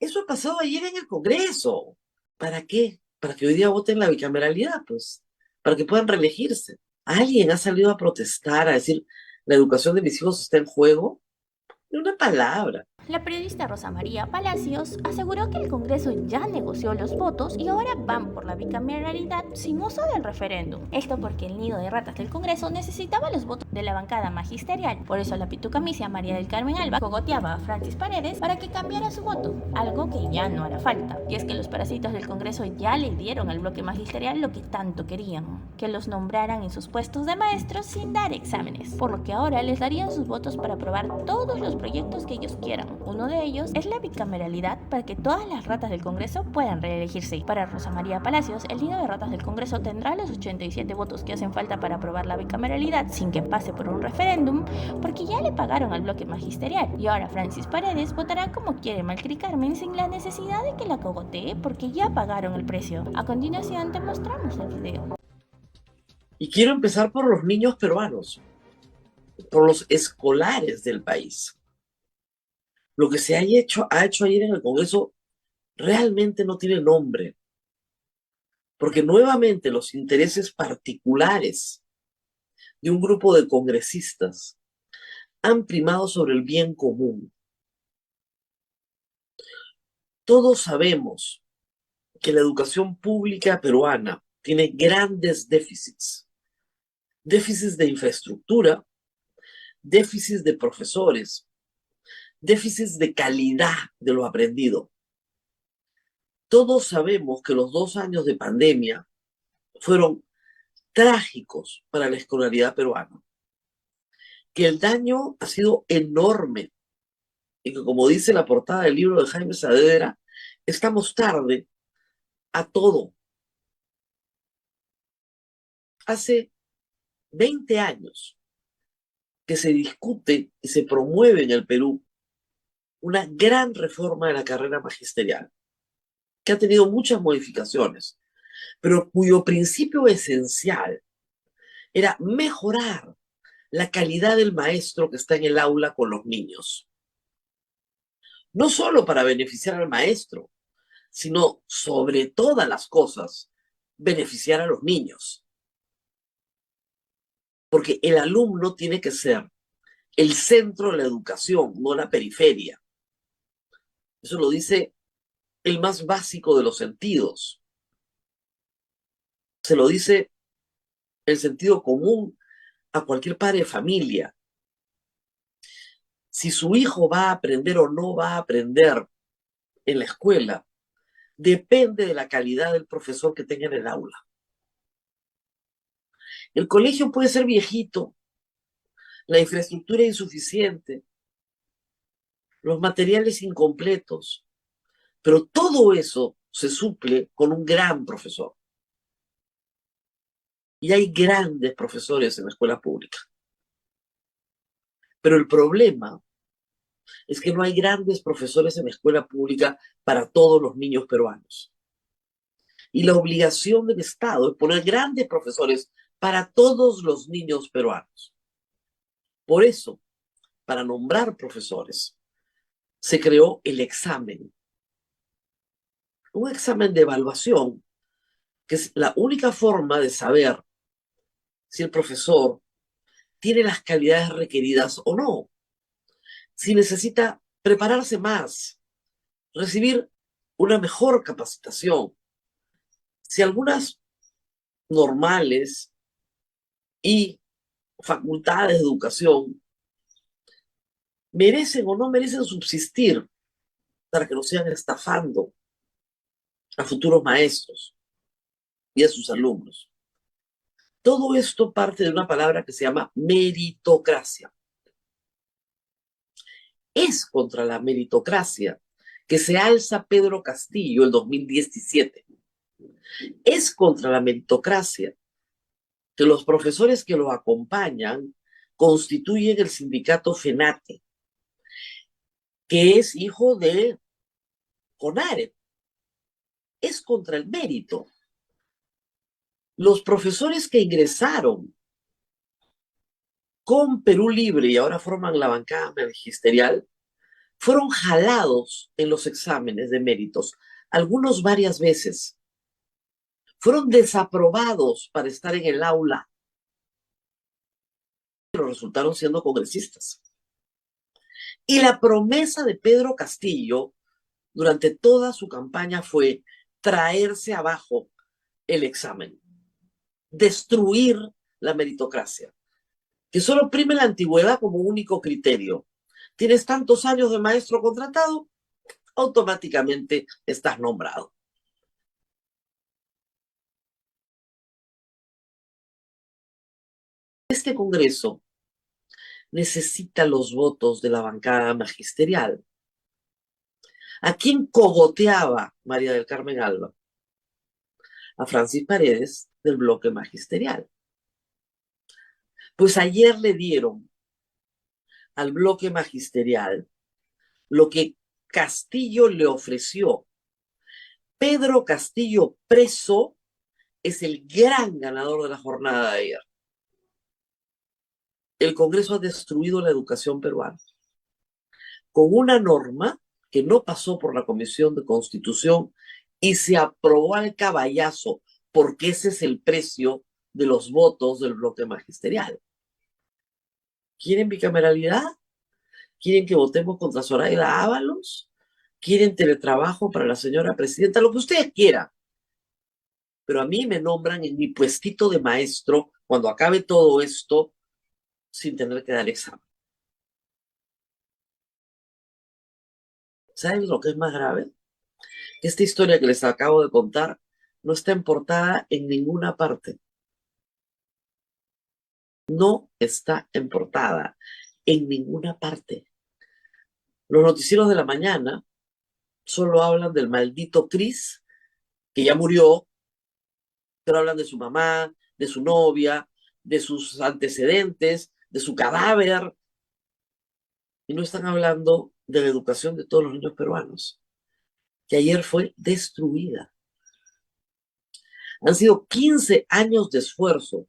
Eso ha pasado ayer en el Congreso. ¿Para qué? Para que hoy día voten la bicameralidad, pues, para que puedan reelegirse. ¿Alguien ha salido a protestar, a decir, la educación de mis hijos está en juego? Ni una palabra. La periodista Rosa María Palacios aseguró que el Congreso ya negoció los votos y ahora van por la bicameralidad sin uso del referéndum. Esto porque el nido de ratas del Congreso necesitaba los votos de la bancada magisterial. Por eso la pitucamicia María del Carmen Alba cogoteaba a Francis Paredes para que cambiara su voto, algo que ya no hará falta. Y es que los parásitos del Congreso ya le dieron al bloque magisterial lo que tanto querían, que los nombraran en sus puestos de maestros sin dar exámenes, por lo que ahora les darían sus votos para aprobar todos los proyectos que ellos quieran. Uno de ellos es la bicameralidad para que todas las ratas del Congreso puedan reelegirse. Para Rosa María Palacios, el nido de ratas del Congreso tendrá los 87 votos que hacen falta para aprobar la bicameralidad sin que pase por un referéndum, porque ya le pagaron al bloque magisterial. Y ahora Francis Paredes votará como quiere Malcri Carmen sin la necesidad de que la cogotee porque ya pagaron el precio. A continuación te mostramos el video. Y quiero empezar por los niños peruanos, por los escolares del país. Lo que ha hecho ayer en el Congreso realmente no tiene nombre, porque nuevamente los intereses particulares de un grupo de congresistas han primado sobre el bien común. Todos sabemos que la educación pública peruana tiene grandes déficits, déficits de infraestructura, déficits de profesores, déficits de calidad de lo aprendido. Todos sabemos que los 2 años de pandemia fueron trágicos para la escolaridad peruana, que el daño ha sido enorme y que, como dice la portada del libro de Jaime Saavedra, estamos tarde a todo. Hace 20 años que se discute y se promueve en el Perú una gran reforma de la carrera magisterial, que ha tenido muchas modificaciones, pero cuyo principio esencial era mejorar la calidad del maestro que está en el aula con los niños. No solo para beneficiar al maestro, sino sobre todas las cosas, beneficiar a los niños. Porque el alumno tiene que ser el centro de la educación, no la periferia. Eso lo dice el más básico de los sentidos. Se lo dice el sentido común a cualquier padre de familia. Si su hijo va a aprender o no va a aprender en la escuela, depende de la calidad del profesor que tenga en el aula. El colegio puede ser viejito, la infraestructura insuficiente, los materiales incompletos, pero todo eso se suple con un gran profesor. Y hay grandes profesores en la escuela pública. Pero el problema es que no hay grandes profesores en la escuela pública para todos los niños peruanos. Y la obligación del Estado es poner grandes profesores para todos los niños peruanos. Por eso, para nombrar profesores, se creó el examen, un examen de evaluación, que es la única forma de saber si el profesor tiene las calidades requeridas o no, si necesita prepararse más, recibir una mejor capacitación, si algunas normales y facultades de educación merecen o no merecen subsistir para que no sigan estafando a futuros maestros y a sus alumnos. Todo esto parte de una palabra que se llama meritocracia. Es contra la meritocracia que se alza Pedro Castillo el 2017. Es contra la meritocracia que los profesores que lo acompañan constituyen el sindicato FENATE, que es hijo de CONARE. Es contra el mérito. Los profesores que ingresaron con Perú Libre y ahora forman la bancada magisterial fueron jalados en los exámenes de méritos, algunos varias veces. Fueron desaprobados para estar en el aula, pero resultaron siendo congresistas. Y la promesa de Pedro Castillo durante toda su campaña fue traerse abajo el examen, destruir la meritocracia, que solo prime la antigüedad como único criterio. Tienes tantos años de maestro contratado, automáticamente estás nombrado. Este Congreso necesita los votos de la bancada magisterial. ¿A quién cogoteaba María del Carmen Alba? A Francis Paredes, del bloque magisterial. Pues ayer le dieron al bloque magisterial lo que Castillo le ofreció. Pedro Castillo preso es el gran ganador de la jornada de ayer. El Congreso ha destruido la educación peruana con una norma que no pasó por la Comisión de Constitución y se aprobó al caballazo, porque ese es el precio de los votos del bloque magisterial. ¿Quieren bicameralidad? ¿Quieren que votemos contra Zoraida Ábalos? ¿Quieren teletrabajo para la señora presidenta? Lo que ustedes quieran. Pero a mí me nombran en mi puestito de maestro cuando acabe todo esto sin tener que dar examen. ¿Saben lo que es más grave? Que esta historia que les acabo de contar no está en portada en ninguna parte. No está en portada en ninguna parte. Los noticieros de la mañana solo hablan del maldito Cris, que ya murió, pero hablan de su mamá, de su novia, de sus antecedentes, de su cadáver, y no están hablando de la educación de todos los niños peruanos, que ayer fue destruida. Han sido 15 años de esfuerzo.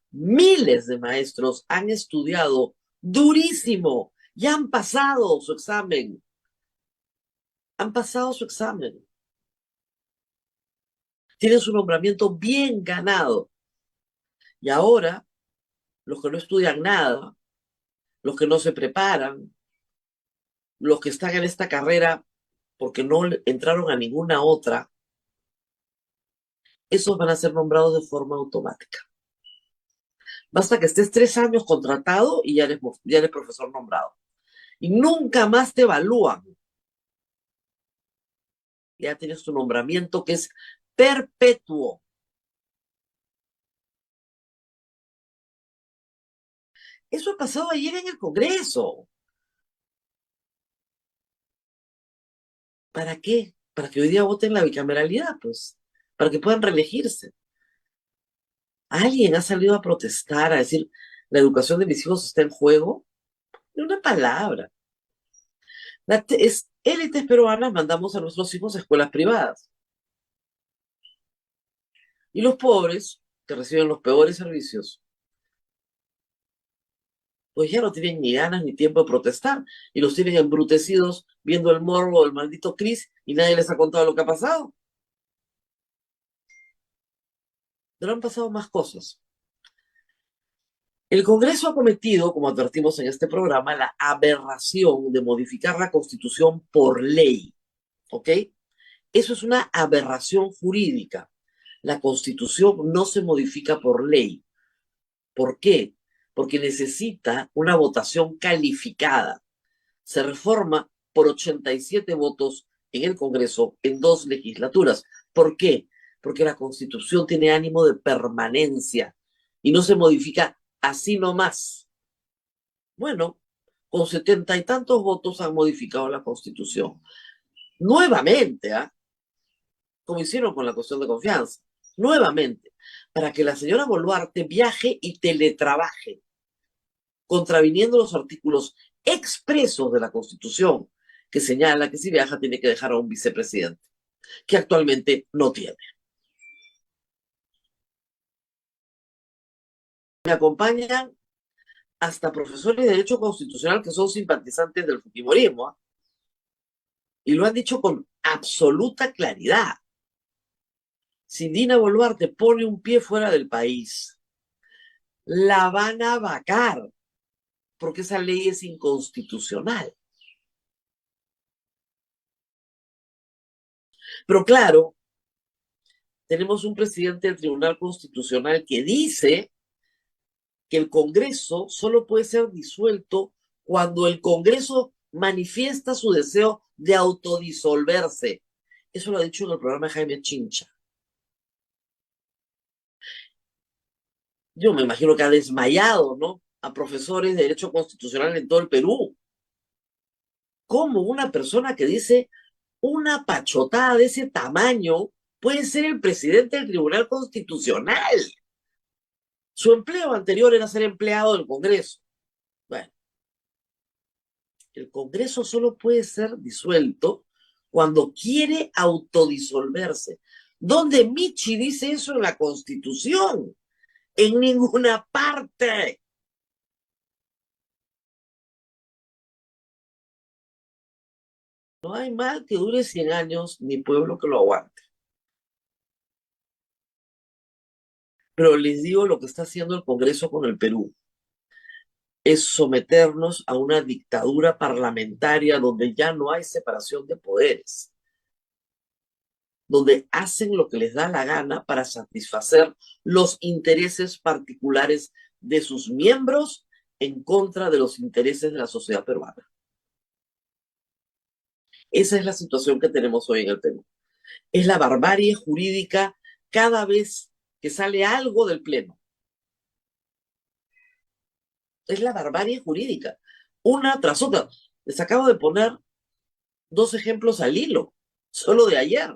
Miles de maestros han estudiado durísimo y han pasado su examen. Han pasado su examen. Tienen su nombramiento bien ganado. Y ahora, los que no estudian nada, los que no se preparan, los que están en esta carrera porque no entraron a ninguna otra, esos van a ser nombrados de forma automática. Basta que estés 3 años contratado y ya eres profesor nombrado. Y nunca más te evalúan. Ya tienes tu nombramiento que es perpetuo. Eso ha pasado ayer en el Congreso. ¿Para qué? Para que hoy día voten la bicameralidad, pues. Para que puedan reelegirse. ¿Alguien ha salido a protestar, a decir, la educación de mis hijos está en juego? Ni una palabra. Las élites peruanas mandamos a nuestros hijos a escuelas privadas. Y los pobres, que reciben los peores servicios, pues ya no tienen ni ganas ni tiempo de protestar. Y los tienen embrutecidos viendo el morbo del maldito Cris y nadie les ha contado lo que ha pasado. Pero han pasado más cosas. El Congreso ha cometido, como advertimos en este programa, la aberración de modificar la Constitución por ley. ¿Ok? Eso es una aberración jurídica. La Constitución no se modifica por ley. ¿Por qué? Porque necesita una votación calificada. Se reforma por 87 votos en el Congreso en 2 legislaturas. ¿Por qué? Porque la Constitución tiene ánimo de permanencia y no se modifica así nomás. Bueno, con 70 y tantos votos han modificado la Constitución. Nuevamente, como hicieron con la cuestión de confianza, nuevamente, para que la señora Boluarte viaje y teletrabaje, contraviniendo los artículos expresos de la Constitución, que señala que si viaja tiene que dejar a un vicepresidente, que actualmente no tiene. Me acompañan hasta profesores de Derecho Constitucional que son simpatizantes del fujimorismo. Y lo han dicho con absoluta claridad. Si Dina Boluarte pone un pie fuera del país, la van a vacar, porque esa ley es inconstitucional. Pero claro, tenemos un presidente del Tribunal Constitucional que dice que el Congreso solo puede ser disuelto cuando el Congreso manifiesta su deseo de autodisolverse. Eso lo ha dicho en el programa de Jaime Chincha. Yo me imagino que ha desmayado, ¿no? A profesores de Derecho Constitucional en todo el Perú. ¿Cómo una persona que dice una pachotada de ese tamaño puede ser el presidente del Tribunal Constitucional? Su empleo anterior era ser empleado del Congreso. Bueno, el Congreso solo puede ser disuelto cuando quiere autodisolverse. ¿Dónde Michi dice eso en la Constitución? En ninguna parte. No hay mal que dure 100 años ni pueblo que lo aguante. Pero les digo lo que está haciendo el Congreso con el Perú. Es someternos a una dictadura parlamentaria donde ya no hay separación de poderes, donde hacen lo que les da la gana para satisfacer los intereses particulares de sus miembros en contra de los intereses de la sociedad peruana. Esa es la situación que tenemos hoy en el Perú. Es la barbarie jurídica cada vez que sale algo del Pleno. Es la barbarie jurídica, una tras otra. Les acabo de poner 2 ejemplos al hilo, solo de ayer.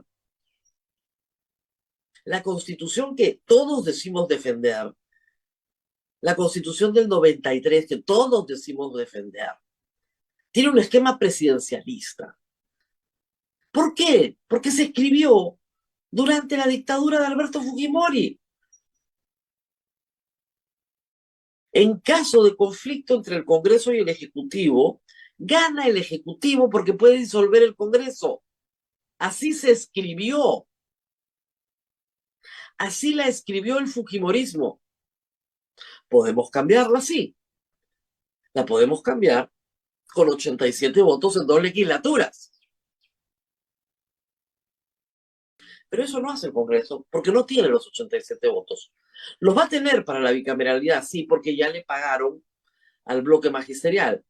La Constitución que todos decimos defender, la Constitución del 93 que todos decimos defender, tiene un esquema presidencialista. ¿Por qué? Porque se escribió durante la dictadura de Alberto Fujimori. En caso de conflicto entre el Congreso y el Ejecutivo, gana el Ejecutivo porque puede disolver el Congreso. Así se escribió. Así la escribió el Fujimorismo. Podemos cambiarla, sí. La podemos cambiar con 87 votos en 2 legislaturas. Pero eso no hace el Congreso, porque no tiene los 87 votos. Los va a tener para la bicameralidad, sí, porque ya le pagaron al bloque magisterial.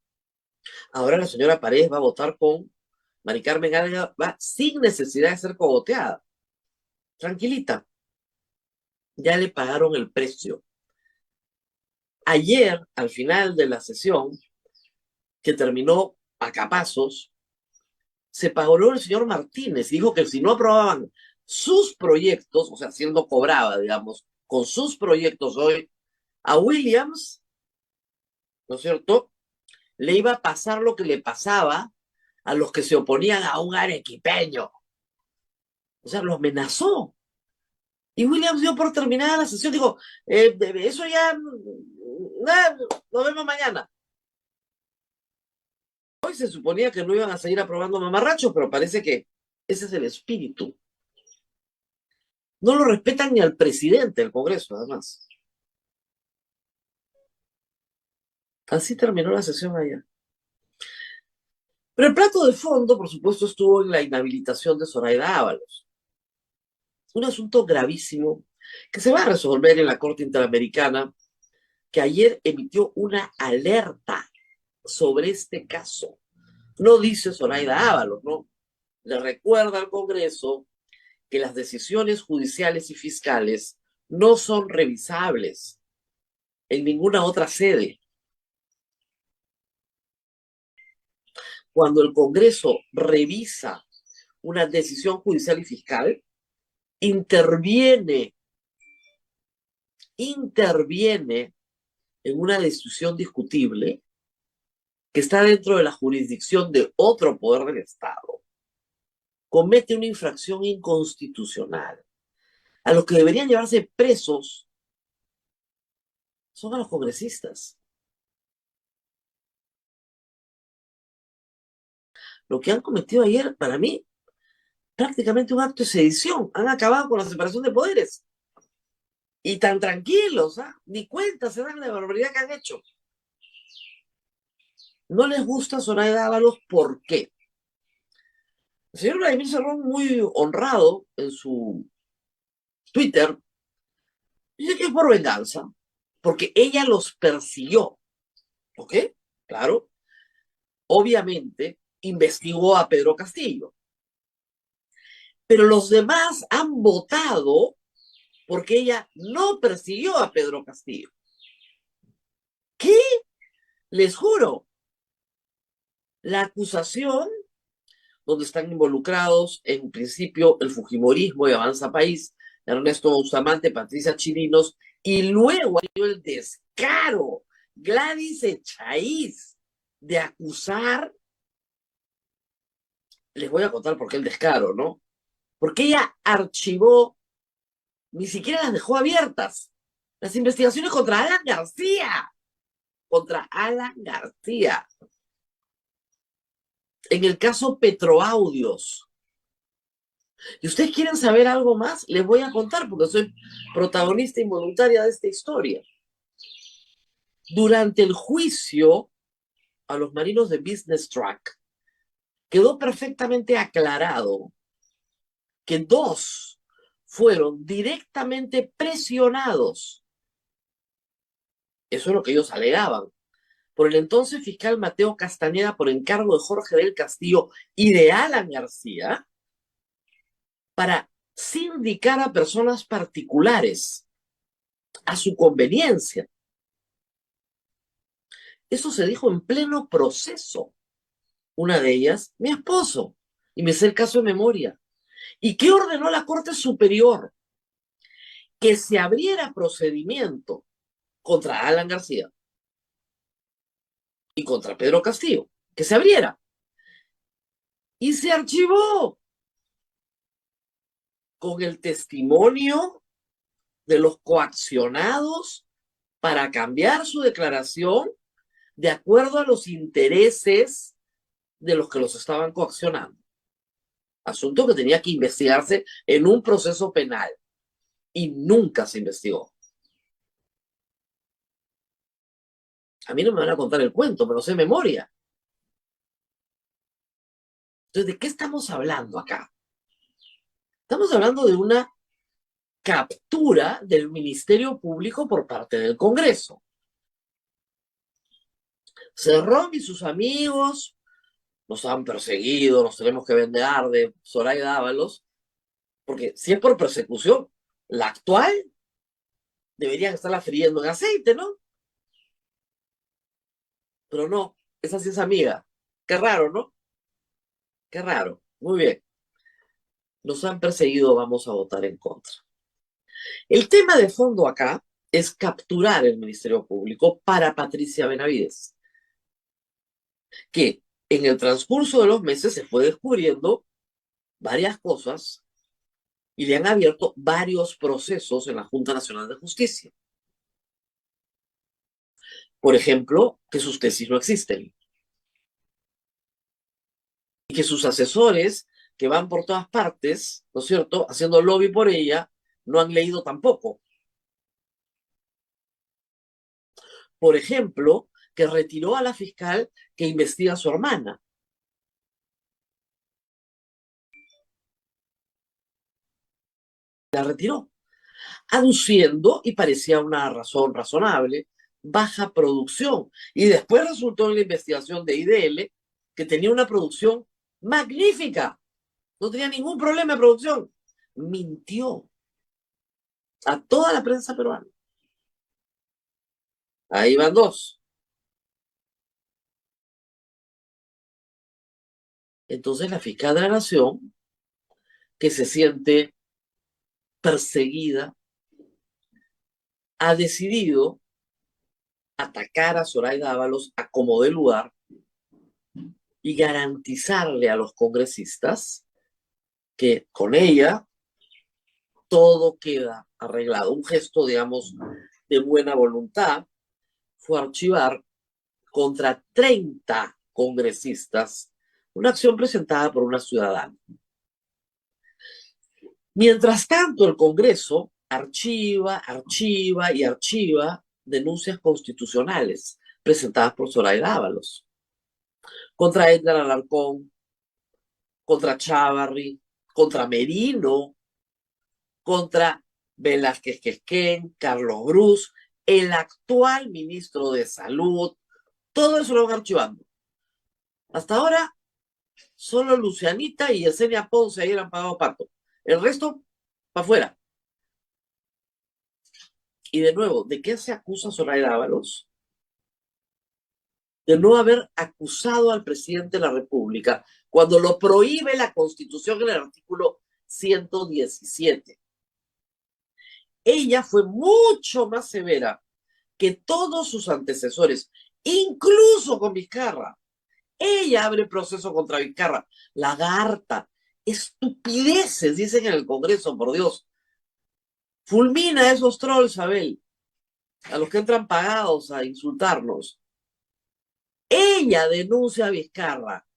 Ahora la señora Paredes va a votar con Mari Carmen Alga, va sin necesidad de ser cogoteada. Tranquilita. Ya le pagaron el precio. Ayer, al final de la sesión, que terminó a capazos, se pagó el señor Martínez y dijo que si no aprobaban sus proyectos, o sea, siendo cobrada, digamos, con sus proyectos hoy, a Williams, ¿no es cierto?, le iba a pasar lo que le pasaba a los que se oponían a un arequipeño. O sea, los amenazó. Y Williams dio por terminada la sesión, dijo, eso ya, nos vemos mañana. Hoy se suponía que no iban a seguir aprobando mamarrachos, pero parece que ese es el espíritu. No lo respetan ni al presidente del Congreso, además. Así terminó la sesión ayer. Pero el plato de fondo, por supuesto, estuvo en la inhabilitación de Zoraida Ábalos. Un asunto gravísimo que se va a resolver en la Corte Interamericana, que ayer emitió una alerta sobre este caso. No dice Zoraida Ábalos, ¿no? Le recuerda al Congreso que las decisiones judiciales y fiscales no son revisables en ninguna otra sede. Cuando el Congreso revisa una decisión judicial y fiscal, interviene en una decisión discutible que está dentro de la jurisdicción de otro poder del Estado, comete una infracción inconstitucional. A los que deberían llevarse presos son a los congresistas. Lo que han cometido ayer, para mí, prácticamente un acto de sedición. Han acabado con la separación de poderes. Y tan tranquilos, ¿ah? Ni cuenta se dan de la barbaridad que han hecho. No les gusta Zoraida Ábalos, ¿por qué? El señor Vladimir Cerrón, muy honrado en su Twitter, dice que es por venganza, porque ella los persiguió, ¿ok? Claro. Obviamente, investigó a Pedro Castillo. Pero los demás han votado porque ella no persiguió a Pedro Castillo. ¿Qué? Les juro. La acusación, donde están involucrados en principio el Fujimorismo y Avanza País, Ernesto Bustamante, Patricia Chirinos, y luego hay el descaro, Gladys Echaíz, de acusar, les voy a contar por qué el descaro, ¿no? Porque ella archivó, ni siquiera las dejó abiertas, las investigaciones contra Alan García, en el caso Petroaudios. Y ustedes quieren saber algo más, les voy a contar, porque soy protagonista involuntaria de esta historia. Durante el juicio a los marinos de Business Track, quedó perfectamente aclarado que dos fueron directamente presionados, eso es lo que ellos alegaban, por el entonces fiscal Mateo Castañeda por encargo de Jorge del Castillo y de Alan García, para sindicar a personas particulares a su conveniencia. Eso se dijo en pleno proceso. Una de ellas, mi esposo, y me sé el caso de memoria. ¿Y qué ordenó la Corte Superior? Que se abriera procedimiento contra Alan García y contra Pedro Castillo. Que se abriera. Y se archivó con el testimonio de los coaccionados para cambiar su declaración de acuerdo a los intereses de los que los estaban coaccionando. Asunto que tenía que investigarse en un proceso penal y nunca se investigó. A mí no me van a contar el cuento, pero sé de memoria. Entonces, ¿de qué estamos hablando acá? Estamos hablando de una captura del Ministerio Público por parte del Congreso. Cerrón y sus amigos nos han perseguido, nos tenemos que vender de Zoraida Ábalos, porque si es por persecución, la actual deberían estarla friendo en aceite, ¿no? Pero no, esa sí es amiga. Qué raro, ¿no? Qué raro. Muy bien. Nos han perseguido, vamos a votar en contra. El tema de fondo acá es capturar el Ministerio Público para Patricia Benavides, que en el transcurso de los meses se fue descubriendo varias cosas y le han abierto varios procesos en la Junta Nacional de Justicia. Por ejemplo, que sus tesis no existen y que sus asesores que van por todas partes, ¿no es cierto?, haciendo lobby por ella, no han leído tampoco. Por ejemplo, que retiró a la fiscal que investiga a su hermana. La retiró, aduciendo, y parecía una razón razonable, baja producción. Y después resultó en la investigación de IDL que tenía una producción magnífica. No tenía ningún problema de producción. Mintió a toda la prensa peruana. Ahí van dos. Entonces la fiscal de la Nación, que se siente perseguida, ha decidido atacar a Zoraida Ábalos a como de lugar y garantizarle a los congresistas que con ella todo queda arreglado. Un gesto, digamos, de buena voluntad fue archivar contra 30 congresistas una acción presentada por una ciudadana. Mientras tanto, el Congreso archiva y archiva denuncias constitucionales presentadas por Zoraida Ábalos contra Edgar Alarcón, contra Chávarri, contra Merino, contra Velázquez Quesquén, Carlos Brus, el actual ministro de Salud. Todo eso lo van archivando. Hasta ahora, solo Lucianita y Yesenia Ponce ahí han pagado pato. El resto, para afuera. Y de nuevo, ¿de qué se acusa Zoraida Ábalos? De no haber acusado al presidente de la República cuando lo prohíbe la Constitución en el artículo 117. Ella fue mucho más severa que todos sus antecesores, incluso con Vizcarra. Ella abre proceso contra Vizcarra. Lagarta, estupideces, dicen en el Congreso, por Dios. Fulmina a esos trolls, Abel, a los que entran pagados a insultarnos. Ella denuncia a Vizcarra.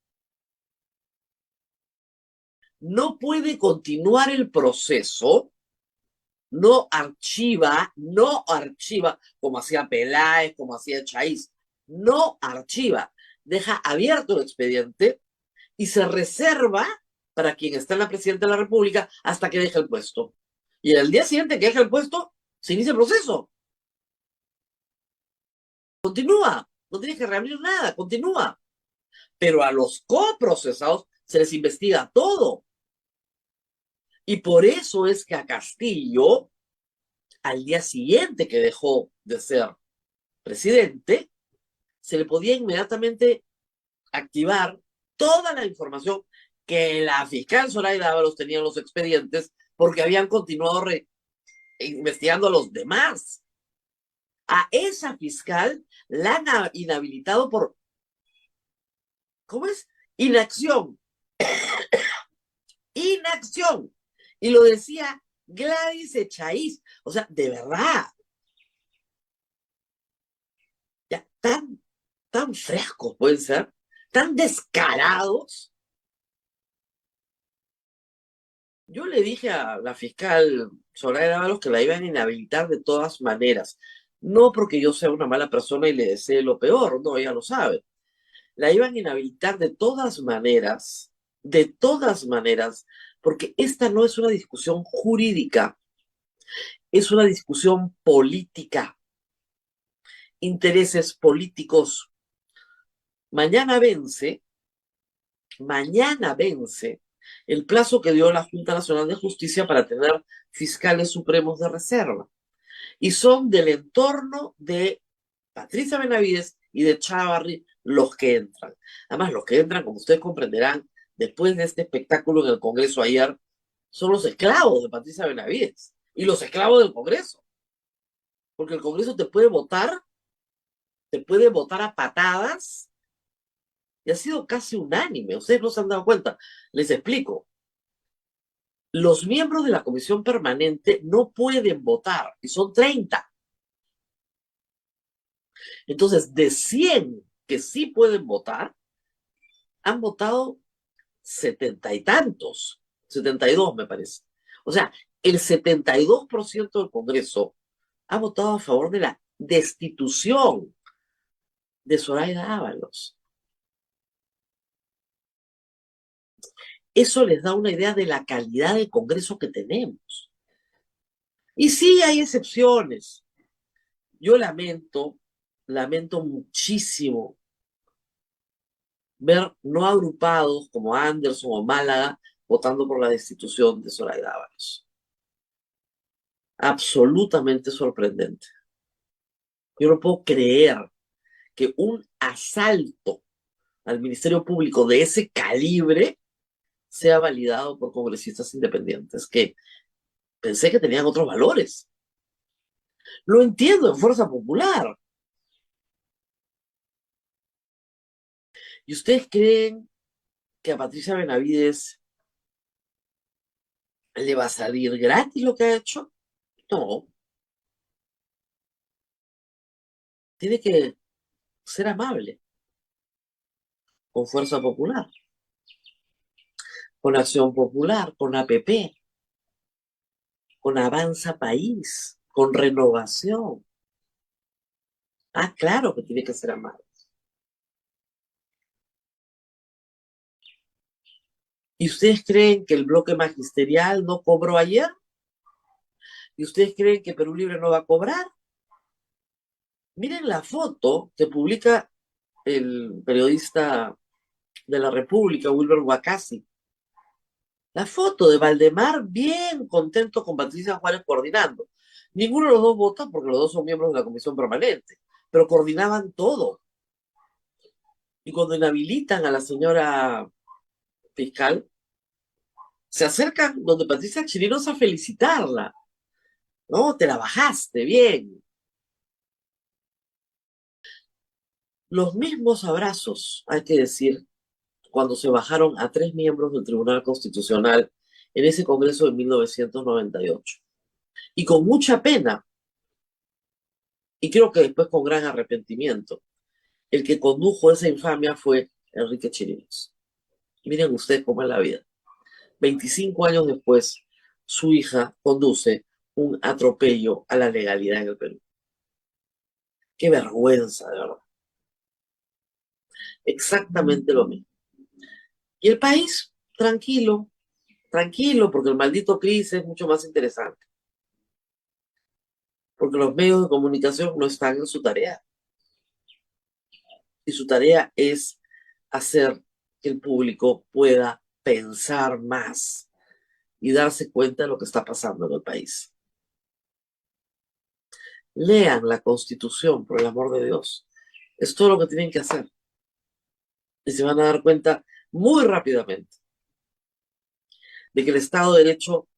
No puede continuar el proceso, no archiva, como hacía Peláez, como hacía Chaiz, no archiva, deja abierto el expediente y se reserva para quien está en la presidencia de la República hasta que deje el puesto. Y el día siguiente que deje el puesto, se inicia el proceso. Continúa, no tienes que reabrir nada, continúa. Pero a los coprocesados se les investiga todo. Y por eso es que a Castillo, al día siguiente que dejó de ser presidente, se le podía inmediatamente activar toda la información que la fiscal Zoraida Ábalos tenía en los expedientes porque habían continuado investigando a los demás. A esa fiscal la han inhabilitado por, ¿cómo es? Inacción. Inacción. Y lo decía Gladys Echaíz. O sea, de verdad. Ya, tan frescos pueden ser, tan descarados. Yo le dije a la fiscal Soraya Ábalos que la iban a inhabilitar de todas maneras. No porque yo sea una mala persona y le desee lo peor, no, ella lo sabe. La iban a inhabilitar de todas maneras, porque esta no es una discusión jurídica, es una discusión política, intereses políticos. Mañana vence, mañana vence el plazo que dio la Junta Nacional de Justicia para tener fiscales supremos de reserva. Y son del entorno de Patricia Benavides y de Chávarri los que entran. Además, los que entran, como ustedes comprenderán, después de este espectáculo en el Congreso ayer, son los esclavos de Patricia Benavides y los esclavos del Congreso. Porque el Congreso te puede votar a patadas, y ha sido casi unánime. Ustedes no se han dado cuenta. Les explico. Los miembros de la comisión permanente no pueden votar, y son 30. Entonces, de 100 que sí pueden votar, han votado 70 y tantos, 72 me parece. O sea, el 72% del Congreso ha votado a favor de la destitución de Zoraida Ábalos. Eso les da una idea de la calidad del Congreso que tenemos. Y sí hay excepciones. Yo lamento muchísimo ver no agrupados como Anderson o Málaga votando por la destitución de Zoraida Ábalos. Absolutamente sorprendente. Yo no puedo creer que un asalto al Ministerio Público de ese calibre sea validado por congresistas independientes, que pensé que tenían otros valores. Lo entiendo en Fuerza Popular. ¿Y ustedes creen que a Patricia Benavides le va a salir gratis lo que ha hecho? No. Tiene que ser amable con Fuerza Popular. con Acción Popular, con APP, con Avanza País, con Renovación. Ah, claro que tiene que ser amado. ¿Y ustedes creen que el bloque magisterial no cobró ayer? ¿Y ustedes creen que Perú Libre no va a cobrar? Miren la foto que publica el periodista de la República, Wilber Huacasi. La foto de Valdemar bien contento con Patricia Juárez coordinando. Ninguno de los dos vota porque los dos son miembros de la comisión permanente, pero coordinaban todo. Y cuando inhabilitan a la señora fiscal, se acercan donde Patricia Chirinos a felicitarla. No, te la bajaste, bien. Los mismos abrazos, hay que decir, cuando se bajaron a 3 miembros del Tribunal Constitucional en ese Congreso de 1998. Y con mucha pena, y creo que después con gran arrepentimiento, el que condujo esa infamia fue Enrique Chirinos. Y miren ustedes cómo es la vida. 25 años después, su hija conduce un atropello a la legalidad en el Perú. Qué vergüenza, de verdad. Exactamente lo mismo. Y el país, tranquilo, tranquilo, porque el maldito crisis es mucho más interesante. Porque los medios de comunicación no están en su tarea. Y su tarea es hacer que el público pueda pensar más y darse cuenta de lo que está pasando en el país. Lean la Constitución, por el amor de Dios. Es todo lo que tienen que hacer. Y se van a dar cuenta muy rápidamente de que el Estado de Derecho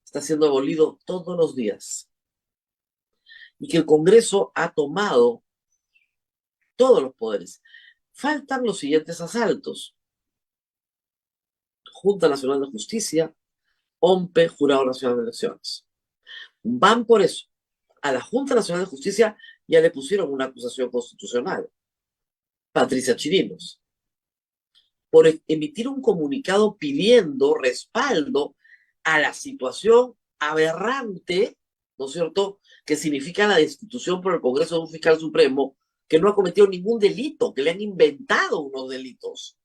está siendo abolido todos los días y que el Congreso ha tomado todos los poderes. Faltan los siguientes asaltos: Junta Nacional de Justicia, OMPE, Jurado Nacional de Elecciones. Van por eso. A la Junta Nacional de Justicia ya le pusieron una acusación constitucional, Patricia Chirinos, por emitir un comunicado pidiendo respaldo a la situación aberrante, ¿no es cierto?, que significa la destitución por el Congreso de un fiscal supremo que no ha cometido ningún delito, que le han inventado unos delitos.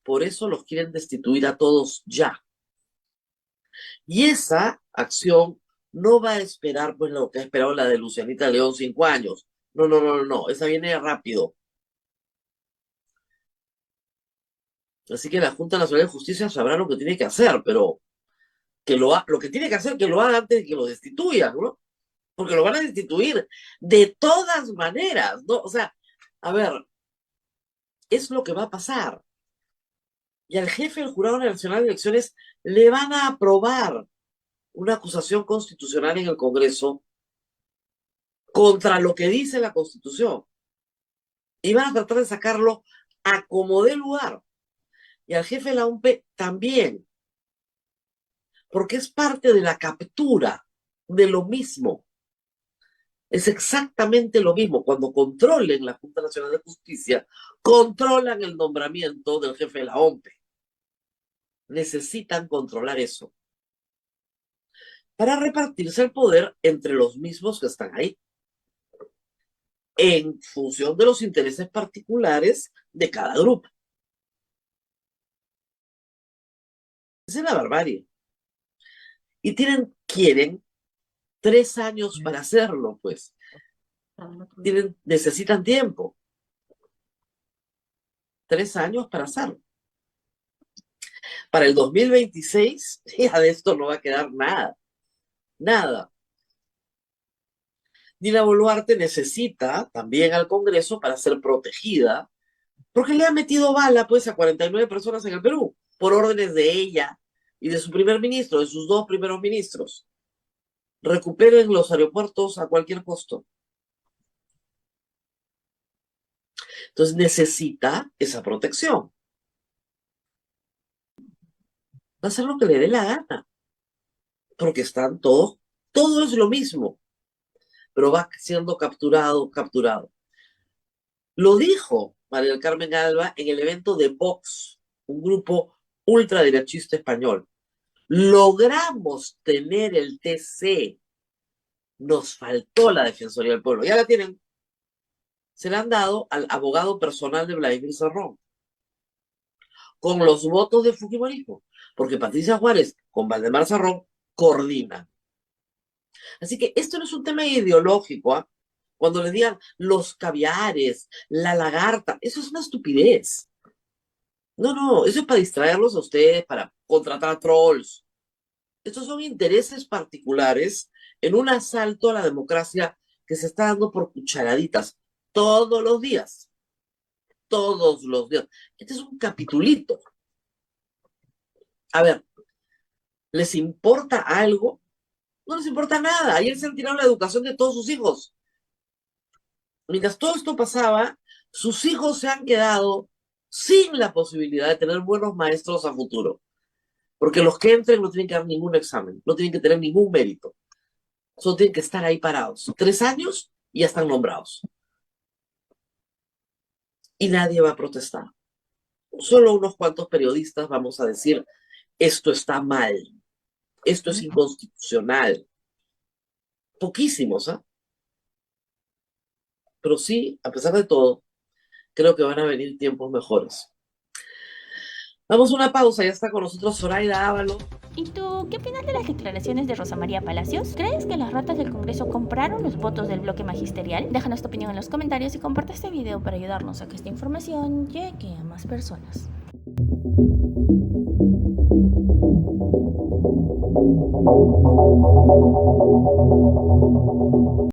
Por eso los quieren destituir a todos ya. Y esa acción no va a esperar pues lo que ha esperado la de Lucianita León 5 años. No, no, no, no, esa viene rápido. Así que la Junta Nacional de Justicia sabrá lo que tiene que hacer, pero lo que tiene que hacer, que lo haga antes de que lo destituyan, ¿no? Porque lo van a destituir de todas maneras, ¿no? O sea, a ver, es lo que va a pasar. Y al jefe del Jurado Nacional de Elecciones le van a aprobar una acusación constitucional en el Congreso contra lo que dice la Constitución. Y van a tratar de sacarlo a como dé lugar. Y al jefe de la OMPE también. Porque es parte de la captura de lo mismo. Es exactamente lo mismo. Cuando controlen la Junta Nacional de Justicia, controlan el nombramiento del jefe de la OMPE. Necesitan controlar eso para repartirse el poder entre los mismos que están ahí, en función de los intereses particulares de cada grupo. Esa es la barbarie. Y quieren 3 años para hacerlo, pues. Necesitan tiempo. 3 años para hacerlo. Para el 2026, ya de esto no va a quedar nada. Nada. Dina Boluarte necesita también al Congreso para ser protegida, porque le ha metido bala pues a 49 personas en el Perú, por órdenes de ella y de su primer ministro, de sus 2 primeros ministros. Recuperen los aeropuertos a cualquier costo. Entonces necesita esa protección. Va a hacer lo que le dé la gana, porque están todos, todo es lo mismo, pero va siendo capturado. Lo dijo María del Carmen Alba, en el evento de Vox, un grupo ultraderechista español. Logramos tener el TC. Nos faltó la Defensoría del Pueblo. Ya la tienen. Se la han dado al abogado personal de Vladimir Cerrón, con los votos de Fujimorismo, porque Patricia Juárez con Valdemar Cerrón coordinan. Así que esto no es un tema ideológico, ¿ah? Cuando les digan los caviares, la lagarta, eso es una estupidez. No, no, eso es para distraerlos a ustedes, para contratar trolls. Estos son intereses particulares en un asalto a la democracia que se está dando por cucharaditas todos los días. Todos los días. Este es un capitulito. A ver, ¿les importa algo? No les importa nada. Ayer se han tirado la educación de todos sus hijos. Mientras todo esto pasaba, sus hijos se han quedado sin la posibilidad de tener buenos maestros a futuro. Porque los que entren no tienen que dar ningún examen, no tienen que tener ningún mérito. Solo tienen que estar ahí parados. 3 años y ya están nombrados. Y nadie va a protestar. Solo unos cuantos periodistas vamos a decir, esto está mal, esto es inconstitucional. Poquísimos, ¿ah? Pero sí, a pesar de todo, creo que van a venir tiempos mejores. Vamos a una pausa, ya está con nosotros Zoraida Ávalo. ¿Y tú qué opinas de las declaraciones de Rosa María Palacios? ¿Crees que las ratas del Congreso compraron los votos del bloque magisterial? Déjanos tu opinión en los comentarios y comparte este video para ayudarnos a que esta información llegue a más personas.